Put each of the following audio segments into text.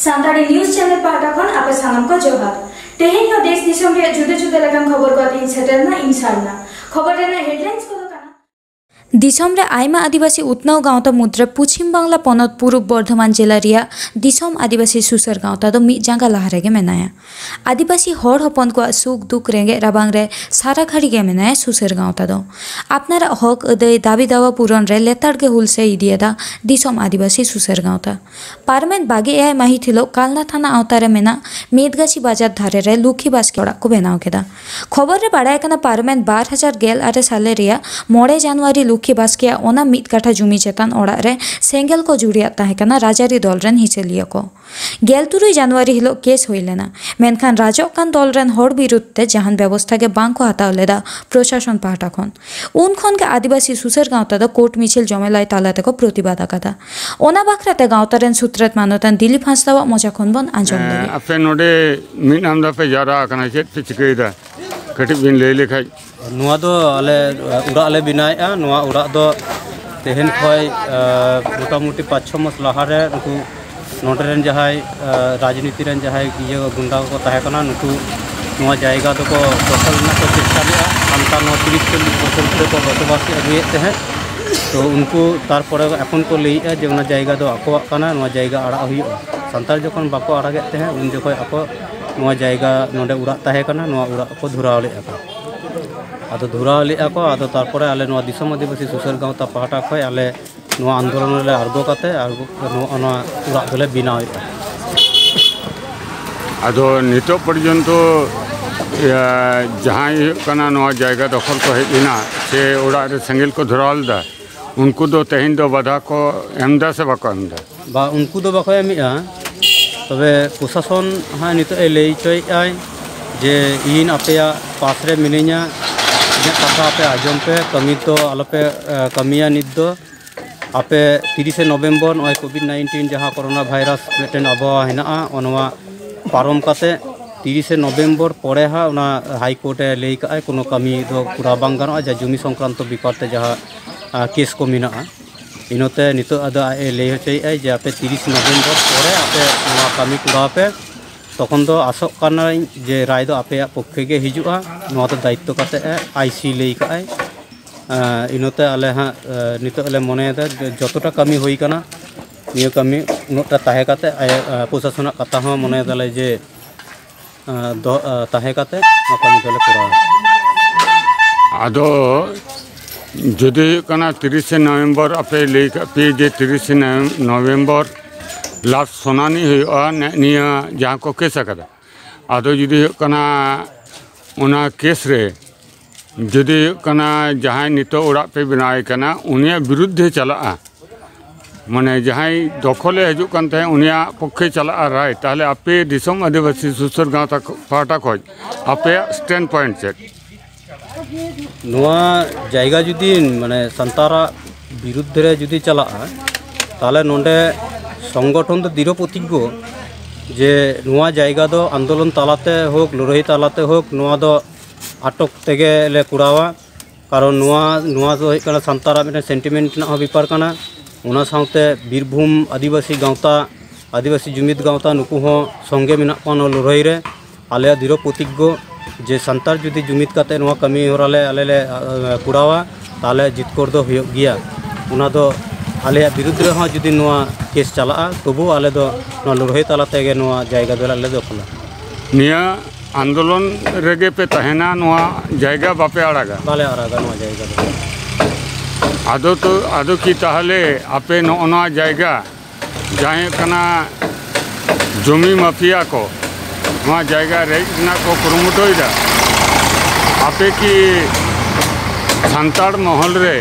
सानताड़ी news channel पाटा खन आपे सानाम को जोहार तेहेन हो देश दिसम रे जुदे जुदे लगान खबर को तीन सेटरना इंसारना खबर रे हेडलाइंस को दिसम रे आयमा आदिवासी उत्नाव गाँवता मुद्रा पश्चिम बांगला पनत पूर्व बर्धमान जिला रिया दिसम आदिवासी सुसर गाँवता दो मिद जांगा लहारे गे मेनाया आदिवासी हर हपन को सुख दुख रेंगे राबांग रे सारा घाड़ी गे मेनाया सुसर गाँवता दो आपनारा हक अदय दाबी दावा पूरण रे लेताड़ गे हुल से इदियदा दिसम आदिवासी सुसर गाँवता पार्मेंट बागे एय माही थिलो कालना थाना आवता रे मेना मेदगाछी बाजार धारे रे लुखी बास्के ओड़ा को बेनाव केदा खबर रे बाड़ाय काना पार्मेंट 2018 साले रिया 9 जनवरी लुखी बास्के ओना मिद काठा जुमी चेतान ओड़ा रे सेंगेल को जुड़िया ताहेकाना राजारी दल रेन हिचेलिया को 13 जनवरी हिलो केस हुई लेना मेनखान राजक कान दल रेन हर विरुद्ध ते जहान व्यवस्था के बांग को हताव लेदा प्रशासन पाहटा खन उन खन के आदिवासी सुसर गाँवता दा कोर्ट मिছিল जमेलाई तालाते को प्रतिबाद आकादा ओना बाखराते गाँवता रेन सूत्रत मानोतन दिलीप हांसदावा मोजा खन बन आंजम लगे अपे नोडे मिद नामदा पे जारा कना चेत पे चिकैदा कटिब बिन ले लेखाय नुआ दो आले उड़ा ले बिनाया नुआ उड़ा दो तेहन खय मोटामुटी 5-6 मास लाहारे नुकु नोडरेन जहाय राजनीति रेन जहाय इया गुंडा को ताहे कना नुकु नुआ जायगा दो को दखल ना को चेष्टा लिया अंता 30-40 बछर को बसबास अगुए तहे तो उनको तारपरे एखन को लैया जे उना जायगा दो आकोआ कना नुआ जायगा आड़ा हुइया संताल जखन बाको आड़ागे तहे उन जखय आको नुआ जायगा नोडे उड़ा ताहे कना नुआ उड़ा को धुराव ले आको आदो धुराव लेआ को आदो तारपरे आले नुआ दिसम आदिवासी सुसर गाँवता पाहटा खय आले नुआ आंदोलन ले आर्गो काते नुआ उड़ा दोले बिनाव आदो नितो पर्यंत जहां कना नुआ जायगा दखल को हेजना से उड़ा रे सेंगेल को धुराव दा उनको दो तेहिन दो बाधा को एमदा से बाको एमदा बा उनको दो बाको एमिया तबे प्रशासन हां नितो ए लई चय आय जे इन आपेया पास रे मिनिया कथा आपे आजम पे कमी तो आलोपे कमिया नित दो आपे 30 नवेम्बर नय कोविड-19 जहाँ कोरोना भाइरस मेटेन आबहावा हेना ओनवा पारम काते 30 नवेम्बर परे हा ओना हाई कोर्ट लई का कोनो कमी दो पूरा बांग गानो जा जुमी संक्रांत बिकारते जहाँ केस को मिना इनोते नितो आदा ए लई होचै जे आपे 30 नवेम्बर परे आपे ओना कमी पूरा पे तखन दो आसक काना जे राय दो आपे पक्षे गे हिजुआ नोआ तो दायित्व काते आईसी लई काय इनोते आले हा नितो आले मने दा जतटा कमी होई काना नियो कमी उनटा ताहे काते प्रशासन कथा हो मने दाले जे ताहे काते ना कमी दले पूरा आदो जदि कना 30 नवेम्बर आपे लई का पे जे 30 नवेम्बर लास्ट सुनानी हुआ निया जहाँ को केस आकादा आदो जुदी कना उना केस रे जुदी कना जहाँ नितो उड़ा पे बनाए कना उनिया विरुद्ध चला माने जहाँ दखले हजू कन तहे उनिया पक्षे चला राय ताहले आपे दिसम आदिवासी सुसर गाँव पाहटा खज आपे स्टैंड पॉइंट चेक नुआ जायगा जुदी माने संतारा विरुद्ध रे जुदी चला ताहले नोंडे संगठन तो दृढ़ प्रतिज्ञ जे नुआ जायगा दो आंदोलन तालाते होक लड़ाई तालाते होक नुआ दो आटक तेगे ले कुड़ावा कारण नुआ दो होइकना संतारा मिटे सेंटिमेंट ना बेपार कना उना साउते बीरभूम आदिवासी गाँवता आदिवासी जुमिद गाँवता नुकु हो संगे मेना कोन लड़ाई रे आले दृढ़ प्रतिज्ञ जे संतार जुदी जुमिद काते नुआ कमी होराले आले ले कुड़ावा ताले जितकोर दो हुयो गिया उना दो आले विरुद्ध रे जुदी नुआ केस चला तबु आले दो लड़ाई तालाते गे नुआ जायगा दो आले दो खला निया आंदोलन रेगे पे तहना नुआ जायगा बापे आड़ागा बाले आड़ागा नुआ जायगा दो आदो की ताहले आपे नोना जायगा जहाँ कना जमी माफिया को नुआ जायगा रेजना को कुरुमुटोइदा आपे की सांताड़ महल रे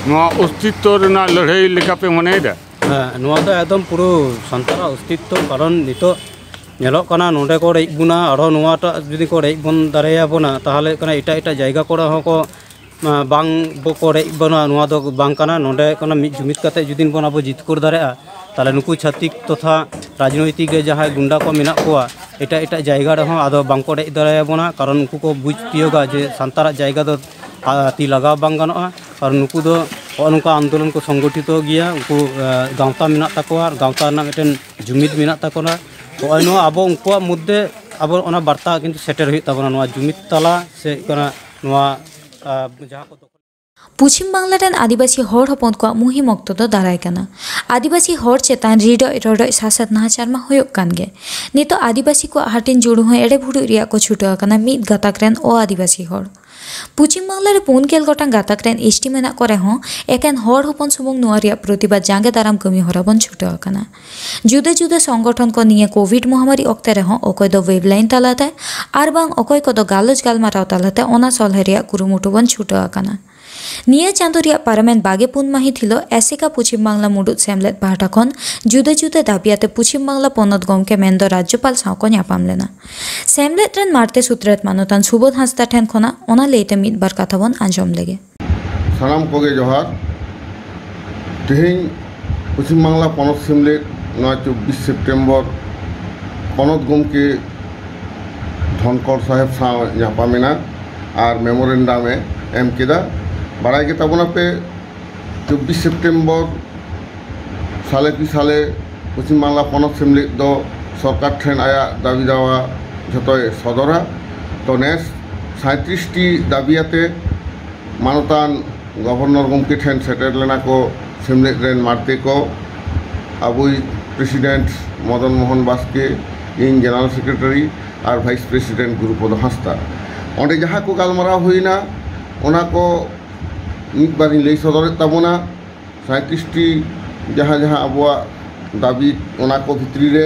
नुआ अस्तित्व रेना लड़ाई लेका पे मनेदा नुआ दो एकदम पूरा संतारा अस्तित्व कारण नितो नेलोक कना नोंडे को रेज बुना आरो नुआटा जुदी को रेज बन दारेया बना ताहले कना इटा जायगा कोड़ा हको बांग बको रेज बना नुआ दो बांग कना नोंडे कना मिद जुमिद काते जुदिन बन आबो जितकोर दारेआ ताहले नुकु छातिक तथा राजनैतिक के जहाँ गुंडा को मेना कोआ इटा जायगा रे आदो बांग को रेज दारेया बना कारण उनको को बुझ तियोगा जे संतारा जायगा दो ती लगाव बांग गानोआ और नुकु दो ᱱᱚᱝᱠᱟ आंदोलन को संगठित गया उनको गाँवता मेना तकोआ गाँवता मिट्टन जुमिद मेना तकोना तो अब उनको मुद्दे अब बार्ता किन्तु सेटर होना जुमिद तला से जहाँ को पश्चिम बांगला रेन आदिवासी हर हपन को मुहिम अक्तो दो दाराय कना आदिवासी हर चेतान रिडय रडय सासत नाचार मा होयक कान गे नितो आदिवासी को हाटिन जुड़ु हो एड़े भुडु रिया को छुटो कना मिद गाताक रेन ओ आदिवासी हर पश्चिम बांगला रे 4 गेल गोटां गाताक रेन एसटी मेना करे हो एकेन हर हपन सुमुंग नुआ रिया प्रतिबाद जांगे दाराम कमी हरा बन छुटो कना जुदे जुदे संगठन को निये कोविड महामारी अक्ते रे हो अकय दो वेबलाइन तालाते आर बांग अकय को दो गालज गालमाराव तालाते ओना सलहे रिया कुरुमुटु बन छुटो कना निया चांदो रिया पार्लामेंट 22 माहित हिलो एसेका पश्चिम बांगला मुडुत सेमलेट पाहटा खन जुदे जुदे दाबियाते पश्चिम बांगला पनत गमके मेंदो राज्यपाल सावको न्यापाम लेना सेमलेट रेन मारते सूत्रेत मानोतान सुबोध हांसदा ठेन खना ओना लेते मिद बार कथा बन आंजम लेगे सानाम कोगे जोहार तेहें पश्चिम बांगला पनत सेमलेट 24 सेप्टेम्बर पनत गमके धनकर साहेब साव न्यापामेना और मेमोरेंडाम एम केदा बाराय के तबना पे 24 सेप्टेम्बर साले की साले पश्चिम बांगला पनत सेमलेट दो सरकार ठेन आया दाबी दावा जतय सदरा तो नेस 37टी दाबियाते मानतान गवर्नर गमके ठेन सेटेर लेना को सेमलेट रेन मारते को अबुई president Madan Mohan Baske in general secretary और वाइस प्रेसिडेंट गुरुपद हांसदा ओंडे जहाँ को गालमाराव हुईना ओना को मिद बारी लई सदर ताबोना 37टी जहाँ जहाँ अबुआ दाबी ओना को भितरी रे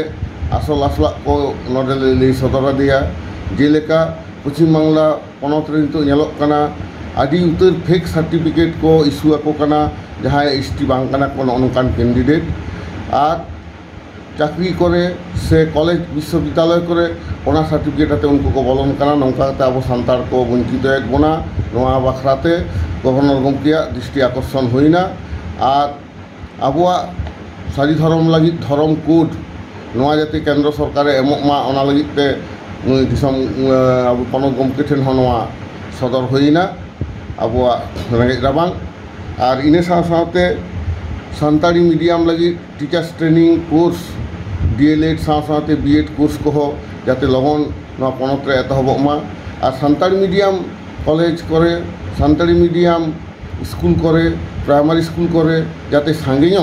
आसल आसला को नोडे लई सदर दिया जेलेका पश्चिम बांगला पनत रे नितो नेलोक कना आदि उतर फेक सर्टिफिकेट को इस्यू ako kana जहाँ एसटी बांग कना को नोनकान कैंडिडेट और चाकरी करे से कॉलेज विश्वविद्यालय करे ओना सर्टिफिकेट आते उनको को बोलन कना नौकाते अब सान्तार को वंचित बोना नोआ बाखराते गवर्नर गमकेया दृष्टि आकर्षण होइना और अबुआ सारी धर्म लगी धर्म कोड नोआ जाते केंद्र सरकार एममा ओना लगिते दिसम अब पनत गमके ठेन हो नोआ सदर होइना अबुआ रेंगेज राबांग और इने साथे सान्ताड़ी मीडियम लगी टीचर्स ट्रेनिंग कोर्स डीएलएड साथे बीएड कोर्स को जाते लगन नोआ पनत रे एतहबमा और सान्ताड़ी मीडियम कॉलेज करे सान्ताड़ी मीडियम स्कूल करे प्राइमारी स्कूल करे जाते सांगियो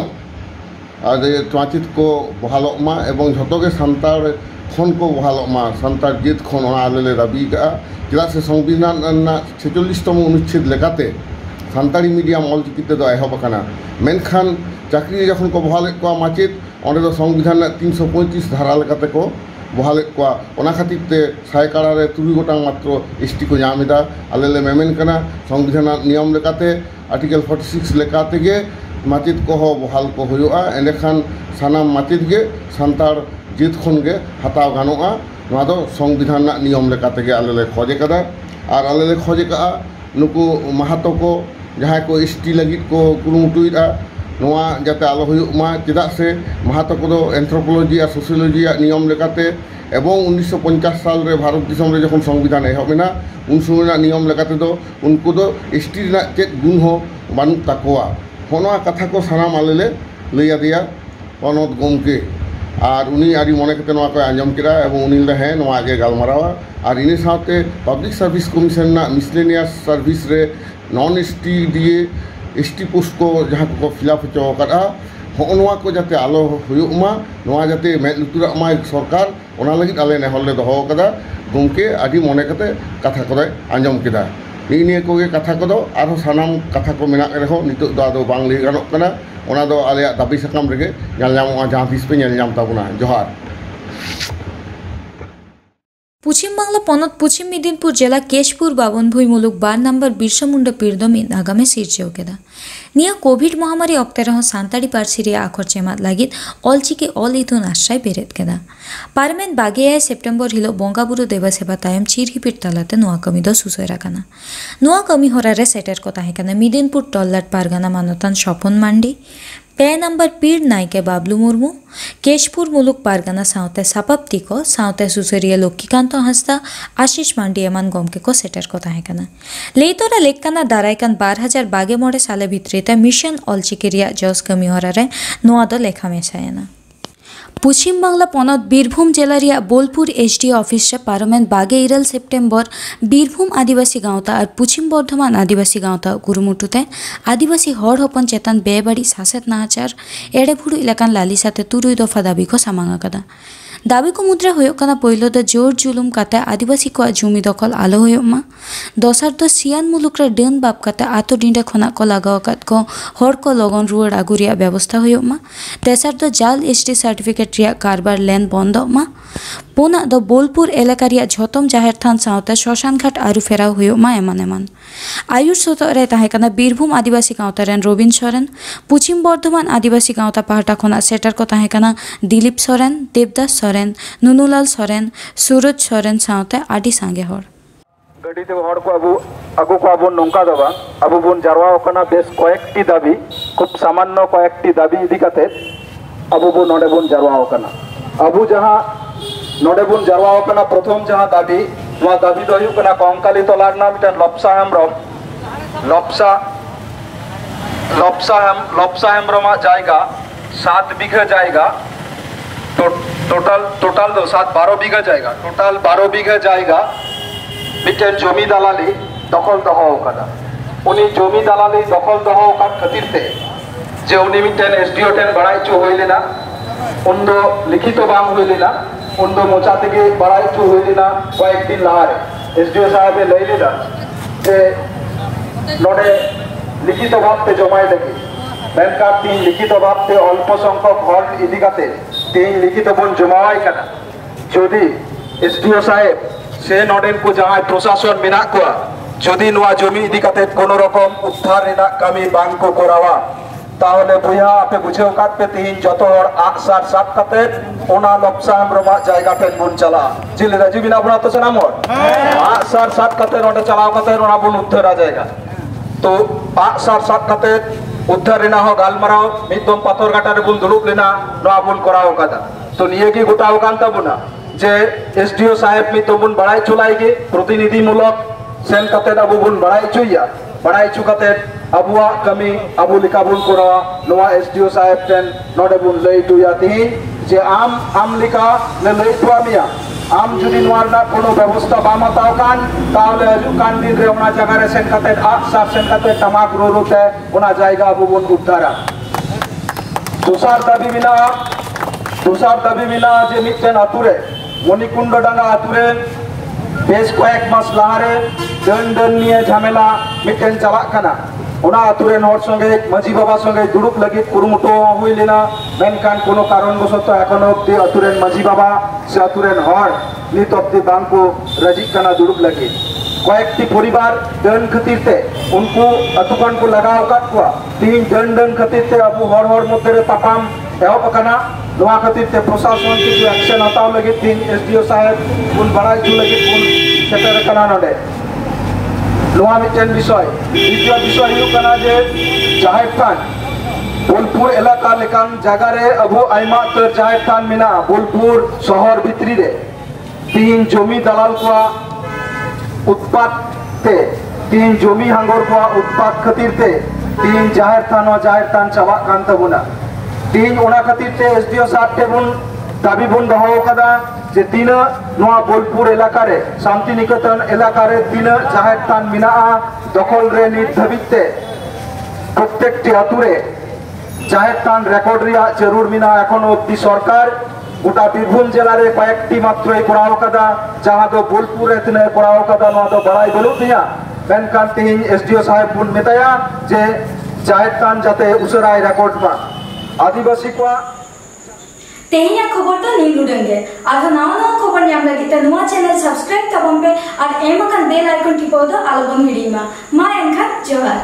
और माचित को बहालमा एवं झटोगे सान्ताड़ खन को बहालमा सान्ताड़ जेत खन आले दाबी का चेदा से संविधान 46तम अनुच्छेद लेकाते सान्ताड़ी मीडियम अलचिकिते दो एहबकाना मेनखान चाकरी जखन को बहाले को माचित ओंडे दो संविधान 335 धारा लेकाते को बहाले को ओना खातिरते सायकाड़ा रे 3 गोटां मात्र एसटी को नामेदा आलेले मेमेन कना संविधान नियम लेकाते आर्टिकल 46 लेकाते गे माचित को बहाल को हुआ एंडेखान सानाम माचित गे सान्ताड़ जेत खन गे हताव गानोआ नोआ दो संविधान नियम लेकाते गे आलेले खोजे कदा और आलेले खोजे का नुकु माहातो को जहाँ को एसटी लगित को कुरुमुटुइदा नोआ जाते आलो हुयुमा चेदा से माहातो को दो एंथ्रोपोलॉजी और सोशियोलॉजी नियम लेकाते एवं 1950 साल रे भारत दिसम रे जखन संविधान एहबेना उन समय नियम लेकाते दो उनको दो एसटी चेक गुण हो बानु ताकोआ होना कथा को सानाम आलेले लैया दिया पनत गमके और उनी आदि मने कते नोआ को आंजम केदा एवं उनी ले है नोआ गे गालमारावा और इने साथे पब्लिक सर्विस कमिशन ना मिसलेनियस सर्विस रे नॉन एसटी दिए एसटी पोस्ट को जहाँ को फिलअप हो कदा होनवा को जाते आलो हुयुमा नोआ जाते मेद लुतुरामा सरकार ओना लगित आले नेहले दोहो कदा गमके आदि मने कते कथा को आंजम केदा निये को गे कथा को दो आरो सानाम कथा को मेना रेहो नितो दो आदो बांग लई गानोक कना ओना दो आले दाबी साकाम रेगे नेल नामोआ जहाँ तीस पे नेल नाम ताबोना जोहार पश्चिम बांगला पनत पश्चिम मेदिनीपुर जिला केशपुर बाबनभुई मुलुक 12 नम्बर बिरसा मुंडा पीरदो मिद आगामे सिरजेव केदा निया कोविड महामारी अक्ते रह सान्ताड़ी पार्सी रे आखर चेमात लागित अलचिकी अल इथुन आश्रय बेरेत केदा पार्लामेंट 22 सेप्टेम्बर हिलो बंगाबुरु देवा सेवा तायम चिरहिपिट तालाते नोआ कमी दो सुसोयरा काना नोआ कमी होरा रे सेटर को ताहे काना मेदिनीपुर टल्लाट पारगाना मानतान स्वपन मांडी पे नंबर पीर नायके बाबलू मुर्मू केशपुर मुलुक पारगाना सावते सापाप्ती को सावते सुसरिया लक्ष्मीकांत हंसदा आशीष मांडी एमान गमके को सेटर को ताहेकाना लेतोरा लेककाना दारायकान 2022 साले भित्रीते मिशन ऑलचिकिरिया जस कमी हरारे नोआ दो लेखा मेसायना पश्चिम बांगला पनत बीरभूम जिला रिया बोलपुर एसडी ऑफिस से पारमेन बागे 2 सेप्टेम्बर बीरभूम आदिवासी गाँवता और पश्चिम बर्धमान आदिवासी गाँवता गुरुमुटुते आदिवासी हर हपन चेतन बेबाड़ी सासेत नाचार एड़ेभुड़ू इलाकान लाली साथे 3 दफा दाबी को सामांगा कदा दाबी को मुद्रा होयोकना पहिलो द जोर जुलुम काते आदिवासी को जुमी दखल आलो होयोमा दोसार द सियान मुलुक रे डेन बाप काते आतो डिंडे खना को लगावकात को हर को लगन रुआड़ आगुरिया व्यवस्था होयोमा तेसार द जाल एसटी सर्टिफिकेट रिया कारबार लेन बंदमा पुना द बोलपुर एलाका रिया झतम जाहेर थान सावते श्मशान घाट आरु फेराव होयोमा एमान एमान आयुर सोतरे ताहेकाना बीरभूम आदिवासी गाँवता रेन रबिन सोरेन पश्चिम बर्धमान आदिवासी गाँवता पाहटा खना सेटर को ताहेकाना दिलीप सोरेन देवदास सोरेन नुनुलाल सोरेन सूरज सोरेन सावते आदि सांगे हर गडीते हर को आगु को आबो नंका दबा आबो बुन जारवा ओकना बेस कयेकटी दाबी खूब सामान्य कयेकटी दाबी इदी काते आबो बुन नोडे बुन जारवा ओकना आबो जहां नोडे बुन जारवा ओकना प्रथम जहां दाबी नोआ दाबी दो हुयु कना कंकाली तोलारना मिटन लपसा हेमब्रम जायगा 7 बीघा जायगा टोटल दो 12 बीघा जायगा टोटल 12 बीघा जायगा मिटन जमी दालाली दखल दहो ओकना उनी जमी दालाली दखल दहो ओकन खातिरते जे उनी मिटन एसडीओ टेन बाड़ायचो होइलेना उन्दो लिखित बांग होइलेना उन्दो मोचा तेगे बाड़ायचो होइलेना कयेक दिन लाहारे एसडीओ साहेबे लैलेना जे नोडे लिखित भावते जमाय लगी मेनका 3 लिखित भावते अल्प संख्यक हर इदी काते 3 लिखित बन जमावाय कना जदि एसडीओ साहेब से नोडेन को जहां प्रशासन मेना को जदि नोआ जमी इदी काते कोनो रकम उद्धार रेना कामी बांग को करावा ताहले बुया आपे बुझेव काट पे तीन जतो हर आसार सात काते ओना लपसा हेमब्रम जायगा टेन बुन चला जिले राजू बिना बुना तो सनाम आसार सात काते नोडे चलाव काते ओना बुन उद्धार जायगा तो आसार सात काते उद्धार रेना हो गालमाराव मिदम पाथर घाटा रे बुन दुड़ुब लेना नोआ बुन कराव कादा तो निये की गोटाव कान ताबुना जे एसडीओ साहेब मिदम बुन बाड़ाय चुलायगे प्रतिनिधिमूलक सेन काते आबो बुन बाड़ाय चुया बाड़ाय चु काते आबुआ कमी आबु लिका बुन करावा नोआ एसडीओ साहेब टेन नोडे बुन लई टुया तिही जे आम लिका ले लई टुआ मिया आम जुदी नोआ ना कोनो व्यवस्था बाम हताव कान ताहले हजुकान दिन रे ओना जगह रे सेन काते साफ सेन काते तमाक रोरोते ओना जायगा आबु बुन उद्धारा तुषार दाबी बिना जे मिटन आतुरे मणिकुंड डांगा आतुरे बेस कयेक मास लाहारे दन निये झमेला मिटन चला कना ओना आतुरेन हर संगे माझी बाबा संगे दुड़ुब लगी कुरुमुटो हुइलेना मेनकान कोनो कारणवशत एखोनो अब्दि आतुरेन माझी बाबा से आतुरेन हर नित अब्दि बांको राजी कना दुड़ुब लगी कयेकटी परिवार दन खातिरते उनको अतुकान को लगाव काट कोआ तीन दन खातिरते अबु हर मध्य रे तापाम एहब कना नोआ खातिरते प्रशासन किछु एक्शन हताव लगी तीन एसडीओ साहेब उन बड़ाई छु लगी उन सेटर कना नोडे नोआ मिटन विषय द्वितीय विषय हुयु कना जे जाहेर थान बोलपुर एलाका लेकान जगह रे अबु आयमा तर जाहेर थान मिना बोलपुर शहर भितरी रे 3 जमी दलाल को उत्पात ते 3 जमी हांगर को उत्पात खातिरते 3 जाहेर थान चाबा कान ताबुना 3 ओना खातिरते एसडीओ साहब टेबुन दाबी बुन दहो कदा जे 3 नोआ बोलपुर एलाका रे शांति निकेतन एलाका रे 3 जाहेर थान मिना दखल रे नित धाबिते प्रत्येकटी आतुरे जाहेर थान रेकर्ड रिया जरूर मिना एखोनो अब्दि सरकार गोटा बीरभूम जिला रे कयेकटी मात्रई कराव कदा जहां दो बोलपुर रे तिने कराव कदा नोआ दो बड़ाई बलु दिया मेनकान तीन एसडीओ साहेब बुन मेताया जे जाहेर थान जाते उसराय रेकर्ड मा आदिवासी को तेहिया खबर तो नहीं लुडेंगे और नवा खबर नाम लगी नवा चैनल सब्सक्राइब तबम पे और एमकन बेल आइकन टिपो दो आलोबन वीडियो मा एनखा जोहार।